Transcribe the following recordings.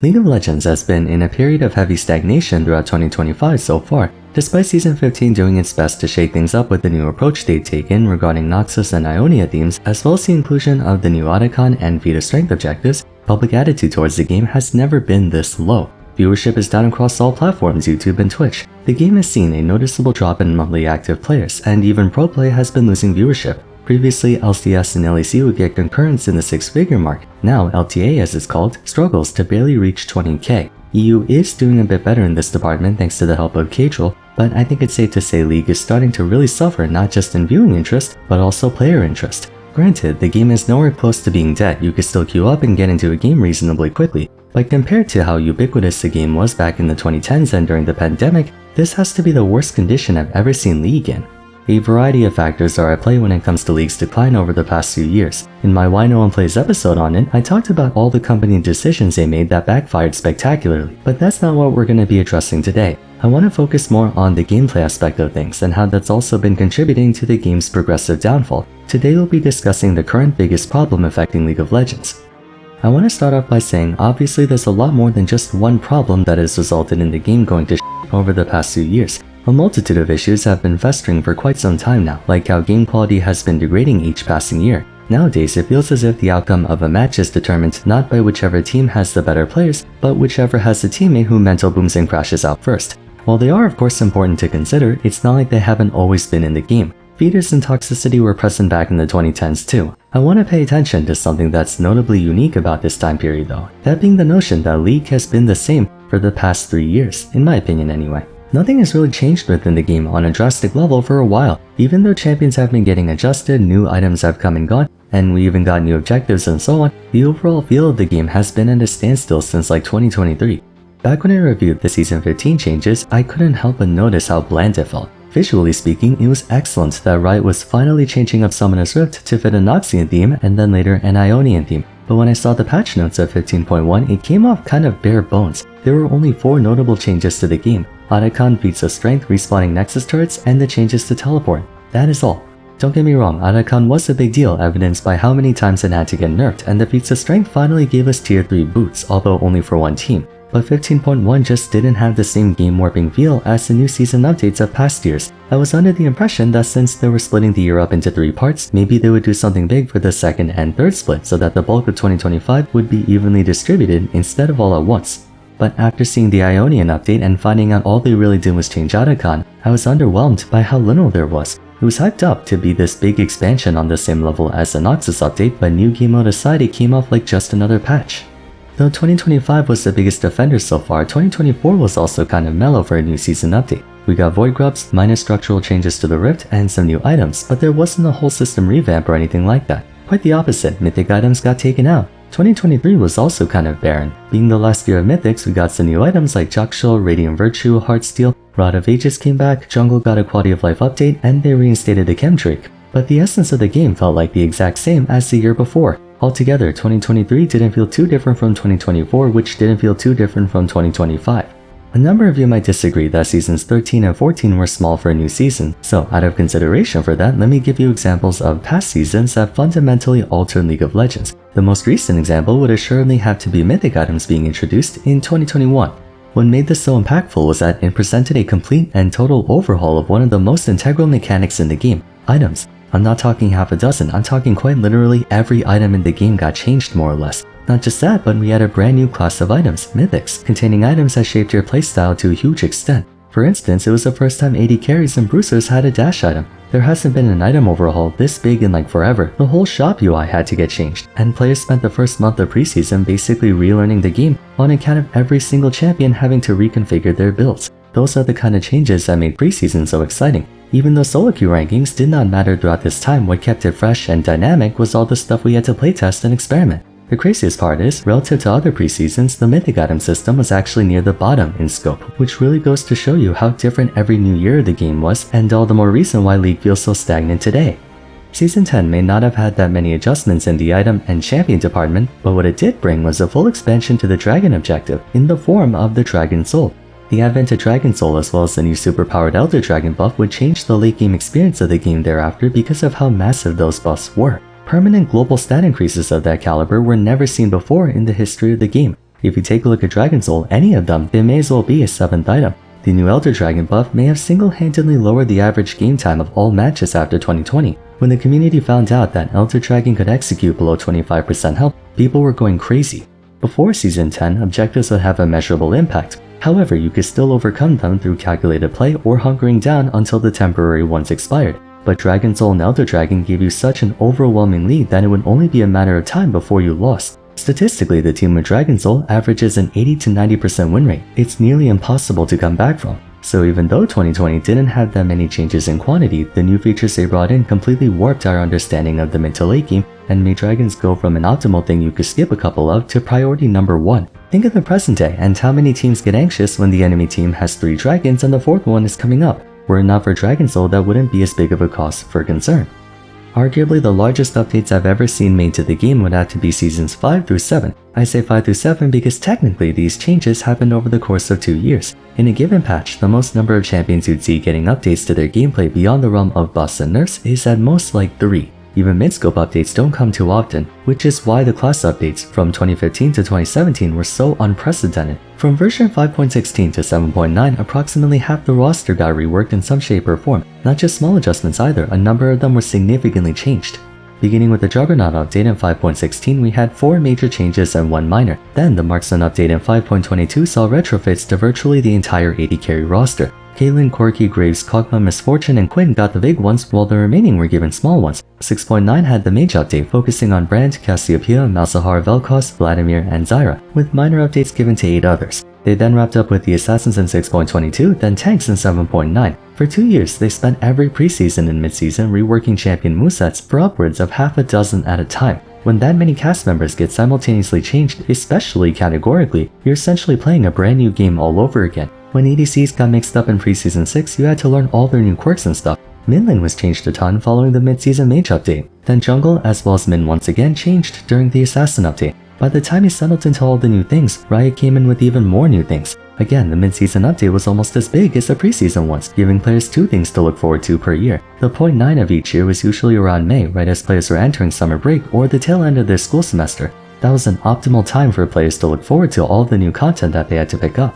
League of Legends has been in a period of heavy stagnation throughout 2025 so far, despite Season 15 doing its best to shake things up with the new approach they've taken regarding Noxus and Ionia themes, as well as the inclusion of the new Otacon and Vita Strength objectives. Public attitude towards the game has never been this low. Viewership is down across all platforms, YouTube and Twitch. The game has seen a noticeable drop in monthly active players, and even pro play has been losing viewership. Previously, LCS and LEC would get concurrence in the 6-figure mark. Now, LTA as it's called, struggles to barely reach 20k. EU is doing a bit better in this department thanks to the help of K-Troll, but I think it's safe to say League is starting to really suffer not just in viewing interest, but also player interest. Granted, the game is nowhere close to being dead. You could still queue up and get into a game reasonably quickly, but compared to how ubiquitous the game was back in the 2010s and during the pandemic, this has to be the worst condition I've ever seen League in. A variety of factors are at play when it comes to League's decline over the past few years. In my Why No One Plays episode on it, I talked about all the company decisions they made that backfired spectacularly, but that's not what we're going to be addressing today. I want to focus more on the gameplay aspect of things and how that's also been contributing to the game's progressive downfall. Today we'll be discussing the current biggest problem affecting League of Legends. I want to start off by saying obviously there's a lot more than just one problem that has resulted in the game going to shit over the past few years. A multitude of issues have been festering for quite some time now, like how game quality has been degrading each passing year. Nowadays, it feels as if the outcome of a match is determined not by whichever team has the better players, but whichever has the teammate who mental booms and crashes out first. While they are of course important to consider, it's not like they haven't always been in the game. Feeders and toxicity were present back in the 2010s too. I want to pay attention to something that's notably unique about this time period though, that being the notion that League has been the same for the past 3 years, in my opinion anyway. Nothing has really changed within the game on a drastic level for a while. Even though champions have been getting adjusted, new items have come and gone, and we even got new objectives and so on, the overall feel of the game has been at a standstill since like 2023. Back when I reviewed the Season 15 changes, I couldn't help but notice how bland it felt. Visually speaking, it was excellent that Riot was finally changing up Summoner's Rift to fit a Noxian theme and then later an Ionian theme. But when I saw the patch notes of 15.1, it came off kind of bare bones. There were only 4 notable changes to the game: Otacon feats of strength, respawning Nexus turrets, and the changes to teleport. That is all. Don't get me wrong, Otacon was a big deal, evidenced by how many times it had to get nerfed, and the feats of strength finally gave us tier 3 boots, although only for one team. But 15.1 just didn't have the same game-warping feel as the new season updates of past years. I was under the impression that since they were splitting the year up into 3 parts, maybe they would do something big for the second and third split so that the bulk of 2025 would be evenly distributed instead of all at once. But after seeing the Ionian update and finding out all they really did was change Otacon, I was underwhelmed by how little there was. It was hyped up to be this big expansion on the same level as the Noxus update, but new game mode aside, it came off like just another patch. Though 2025 was the biggest offender so far, 2024 was also kind of mellow for a new season update. We got void grubs, minor structural changes to the Rift, and some new items, but there wasn't a whole system revamp or anything like that. Quite the opposite, mythic items got taken out. 2023 was also kind of barren. Being the last year of mythics, we got some new items like Jakshul, Radiant Virtue, Heartsteel, Rod of Ages came back, Jungle got a quality of life update, and they reinstated the Chemdrake. But the essence of the game felt like the exact same as the year before. Altogether, 2023 didn't feel too different from 2024, which didn't feel too different from 2025. A number of you might disagree that seasons 13 and 14 were small for a new season, so out of consideration for that, let me give you examples of past seasons that fundamentally altered League of Legends. The most recent example would assuredly have to be mythic items being introduced in 2021. What made this so impactful was that it presented a complete and total overhaul of one of the most integral mechanics in the game: items. I'm not talking half a dozen, I'm talking quite literally every item in the game got changed more or less. Not just that, but we had a brand new class of items, mythics, containing items that shaped your playstyle to a huge extent. For instance, it was the first time AD carries and bruisers had a dash item. There hasn't been an item overhaul this big in like forever. The whole shop UI had to get changed, and players spent the first month of preseason basically relearning the game on account of every single champion having to reconfigure their builds. Those are the kind of changes that made preseason so exciting. Even though solo queue rankings did not matter throughout this time, what kept it fresh and dynamic was all the stuff we had to playtest and experiment. The craziest part is, relative to other preseasons, the mythic item system was actually near the bottom in scope, which really goes to show you how different every new year of the game was, and all the more reason why League feels so stagnant today. Season 10 may not have had that many adjustments in the item and champion department, but what it did bring was a full expansion to the Dragon objective in the form of the Dragon Soul. The advent of Dragon Soul as well as the new superpowered Elder Dragon buff would change the late game experience of the game thereafter because of how massive those buffs were. Permanent global stat increases of that caliber were never seen before in the history of the game. If you take a look at Dragon Soul, any of them, they may as well be a 7th item. The new Elder Dragon buff may have single-handedly lowered the average game time of all matches after 2020. When the community found out that Elder Dragon could execute below 25% health, people were going crazy. Before Season 10, objectives would have a measurable impact. However, you could still overcome them through calculated play or hunkering down until the temporary ones expired. But Dragon Soul and Elder Dragon gave you such an overwhelming lead that it would only be a matter of time before you lost. Statistically, the team with Dragon Soul averages an 80 to 90% win rate. It's nearly impossible to come back from. So even though 2020 didn't have that many changes in quantity, the new features they brought in completely warped our understanding of the mid to late game and made dragons go from an optimal thing you could skip a couple of to priority number 1. Think of the present day and how many teams get anxious when the enemy team has 3 dragons and the 4th one is coming up. Were it not for Dragon Soul, that wouldn't be as big of a cause for concern. Arguably the largest updates I've ever seen made to the game would have to be Seasons 5 through 7. I say 5 through 7 because technically these changes happened over the course of 2 years. In a given patch, the most number of champions you'd see getting updates to their gameplay beyond the realm of buffs and nerfs is at most like 3. Even mid-scope updates don't come too often, which is why the class updates from 2015 to 2017 were so unprecedented. From version 5.16 to 7.9, approximately half the roster got reworked in some shape or form. Not just small adjustments either, a number of them were significantly changed. Beginning with the Juggernaut update in 5.16, we had 4 major changes and 1 minor. Then the Marksman update in 5.22 saw retrofits to virtually the entire 80 carry roster. Caitlyn, Corki, Graves, Kog'Maw, Misfortune, and Quinn got the big ones, while the remaining were given small ones. 6.9 had the mage update, focusing on Brand, Cassiopeia, Malzahar, Vel'Koz, Vladimir, and Zyra, with minor updates given to 8 others. They then wrapped up with the Assassins in 6.22, then Tanks in 7.9. For 2 years, they spent every preseason and midseason reworking champion movesets for upwards of half a dozen at a time. When that many cast members get simultaneously changed, especially categorically, you're essentially playing a brand new game all over again. When ADCs got mixed up in Preseason 6, you had to learn all their new quirks and stuff. Mid lane was changed a ton following the mid-season mage update. Then jungle as well as mid once again changed during the assassin update. By the time you settled into all the new things, Riot came in with even more new things. Again, the mid-season update was almost as big as the preseason ones, giving players 2 things to look forward to per year. The point 9 of each year was usually around May, right as players were entering summer break or the tail end of their school semester. That was an optimal time for players to look forward to all the new content that they had to pick up.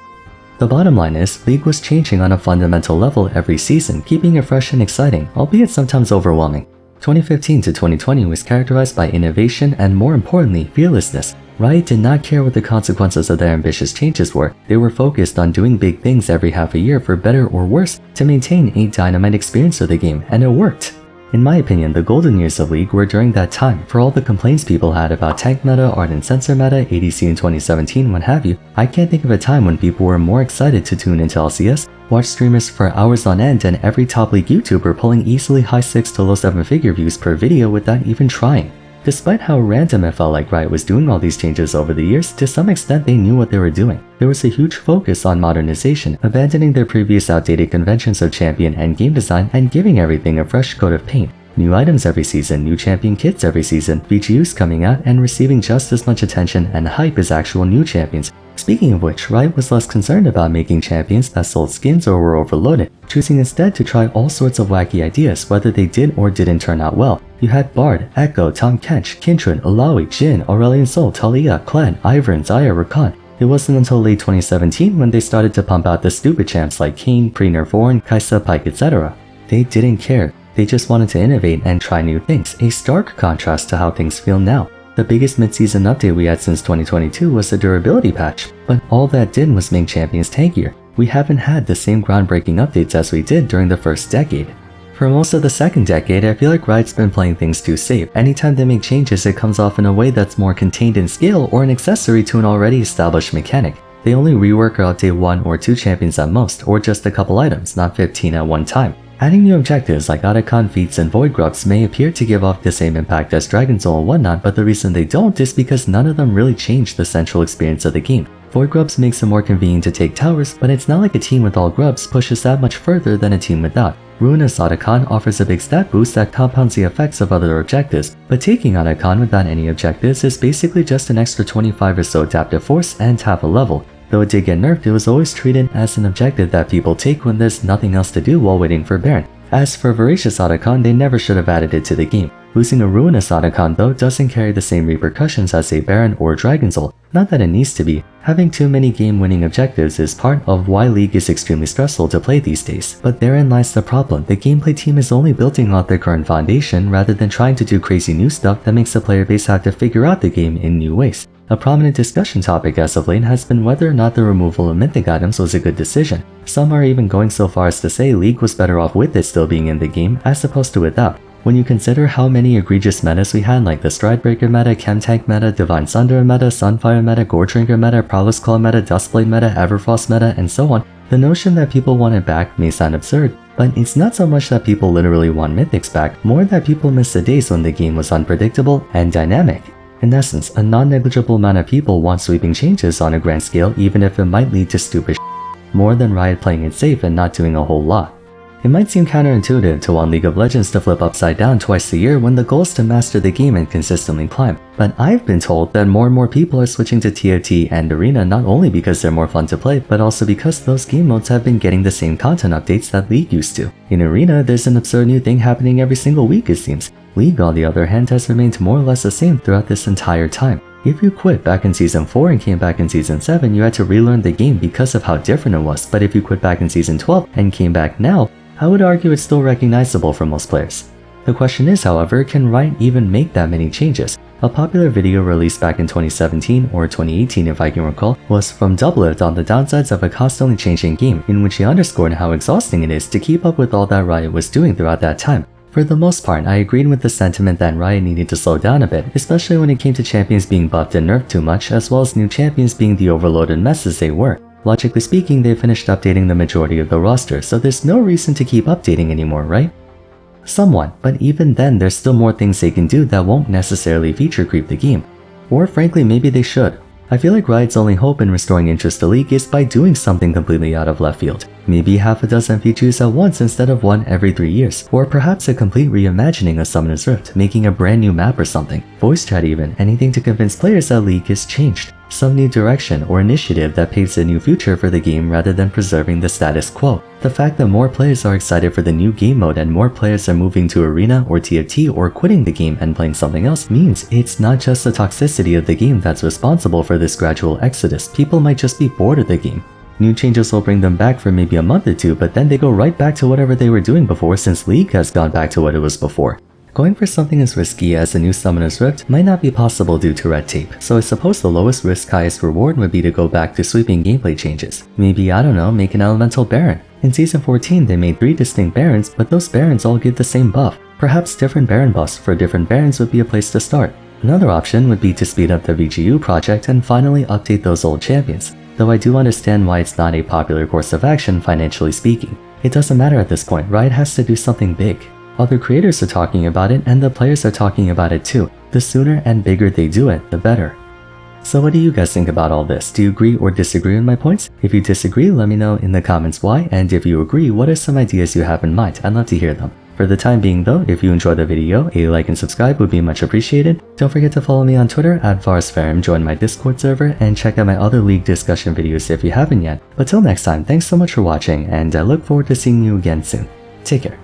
The bottom line is, League was changing on a fundamental level every season, keeping it fresh and exciting, albeit sometimes overwhelming. 2015 to 2020 was characterized by innovation and, more importantly, fearlessness. Riot did not care what the consequences of their ambitious changes were. They were focused on doing big things every half a year for better or worse to maintain a dynamite experience of the game, and it worked. In my opinion, the golden years of League were during that time. For all the complaints people had about tank meta, ardent sensor meta, ADC in 2017, what have you, I can't think of a time when people were more excited to tune into LCS, watch streamers for hours on end, and every top league YouTuber pulling easily high 6 to low 7 figure views per video without even trying. Despite how random it felt like Riot was doing all these changes over the years, to some extent they knew what they were doing. There was a huge focus on modernization, abandoning their previous outdated conventions of champion and game design and giving everything a fresh coat of paint. New items every season, new champion kits every season, VGUs coming out and receiving just as much attention and hype as actual new champions. Speaking of which, Riot was less concerned about making champions that sold skins or were overloaded, choosing instead to try all sorts of wacky ideas, whether they did or didn't turn out well. You had Bard, Echo, Tahm Kench, Kindred, Alawi, Jhin, Aurelion Sol, Talia, Clan, Ivern, Xayah, Rakan. It wasn't until late 2017 when they started to pump out the stupid champs like Kayn, Pre-Nerf Ornn, Kai'Sa, Pyke, etc. They didn't care. They just wanted to innovate and try new things, a stark contrast to how things feel now. The biggest mid-season update we had since 2022 was the durability patch, but all that did was make champions tankier. We haven't had the same groundbreaking updates as we did during the first decade. For most of the second decade, I feel like Riot's been playing things too safe. Anytime they make changes, it comes off in a way that's more contained in scale or an accessory to an already established mechanic. They only rework or update 1 or 2 champions at most, or just a couple items, not 15 at one time. Adding new objectives like Otacon, feats, and Void Grubs may appear to give off the same impact as Dragon Soul and whatnot, but the reason they don't is because none of them really change the central experience of the game. Void Grubs makes it more convenient to take towers, but it's not like a team with all grubs pushes that much further than a team without. Ruinous Otacon offers a big stat boost that compounds the effects of other objectives, but taking Otacon without any objectives is basically just an extra 25 or so adaptive force and half a level. Though it did get nerfed, it was always treated as an objective that people take when there's nothing else to do while waiting for Baron. As for Voracious Otacon, they never should have added it to the game. Losing a Ruinous Otacon though doesn't carry the same repercussions as a Baron or Dragon Soul. Not that it needs to be. Having too many game-winning objectives is part of why League is extremely stressful to play these days. But therein lies the problem. The gameplay team is only building off their current foundation rather than trying to do crazy new stuff that makes the player base have to figure out the game in new ways. A prominent discussion topic as of late has been whether or not the removal of mythic items was a good decision. Some are even going so far as to say League was better off with it still being in the game as opposed to without. When you consider how many egregious metas we had like the Stridebreaker meta, Chemtank meta, Divine Sunder meta, Sunfire meta, Goredrinker meta, Prowler's Claw meta, Dustblade meta, Everfrost meta, and so on, the notion that people want it back may sound absurd, but it's not so much that people literally want mythics back, more that people miss the days when the game was unpredictable and dynamic. In essence, a non-negligible amount of people want sweeping changes on a grand scale even if it might lead to stupid more than Riot playing it safe and not doing a whole lot. It might seem counterintuitive to want League of Legends to flip upside down twice a year when the goal is to master the game and consistently climb, but I've been told that more and more people are switching to TOT and Arena not only because they're more fun to play, but also because those game modes have been getting the same content updates that League used to. In Arena, there's an absurd new thing happening every single week it seems. League, on the other hand, has remained more or less the same throughout this entire time. If you quit back in Season 4 and came back in Season 7, you had to relearn the game because of how different it was, but if you quit back in Season 12 and came back now, I would argue it's still recognizable for most players. The question is, however, can Riot even make that many changes? A popular video released back in 2017 or 2018 if I can recall was from Doublelift on the downsides of a constantly changing game, in which he underscored how exhausting it is to keep up with all that Riot was doing throughout that time. For the most part, I agreed with the sentiment that Riot needed to slow down a bit, especially when it came to champions being buffed and nerfed too much, as well as new champions being the overloaded messes they were. Logically speaking, they finished updating the majority of the roster, so there's no reason to keep updating anymore, right? Somewhat, but even then there's still more things they can do that won't necessarily feature creep the game. Or frankly, maybe they should. I feel like Riot's only hope in restoring interest to League is by doing something completely out of left field. Maybe half a dozen features at once instead of one every 3 years, or perhaps a complete reimagining of Summoner's Rift, making a brand new map or something. Voice chat even, anything to convince players that League has changed. Some new direction or initiative that paves a new future for the game rather than preserving the status quo. The fact that more players are excited for the new game mode and more players are moving to Arena or TFT or quitting the game and playing something else means it's not just the toxicity of the game that's responsible for this gradual exodus. People might just be bored of the game. New changes will bring them back for maybe a month or two, but then they go right back to whatever they were doing before since League has gone back to what it was before. Going for something as risky as a new Summoner's Rift might not be possible due to red tape, so I suppose the lowest risk highest reward would be to go back to sweeping gameplay changes. Maybe, I don't know, make an elemental baron. In Season 14 they made 3 distinct barons, but those barons all give the same buff. Perhaps different baron buffs for different barons would be a place to start. Another option would be to speed up the VGU project and finally update those old champions, though I do understand why it's not a popular course of action financially speaking. It doesn't matter at this point, Riot has to do something big. Other creators are talking about it and the players are talking about it too. The sooner and bigger they do it, the better. So what do you guys think about all this? Do you agree or disagree with my points? If you disagree, let me know in the comments why, and if you agree, what are some ideas you have in mind? I'd love to hear them. For the time being though, if you enjoyed the video, a like and subscribe would be much appreciated. Don't forget to follow me on Twitter at Vars, join my Discord server, and check out my other League discussion videos if you haven't yet. But till next time, thanks so much for watching, and I look forward to seeing you again soon. Take care.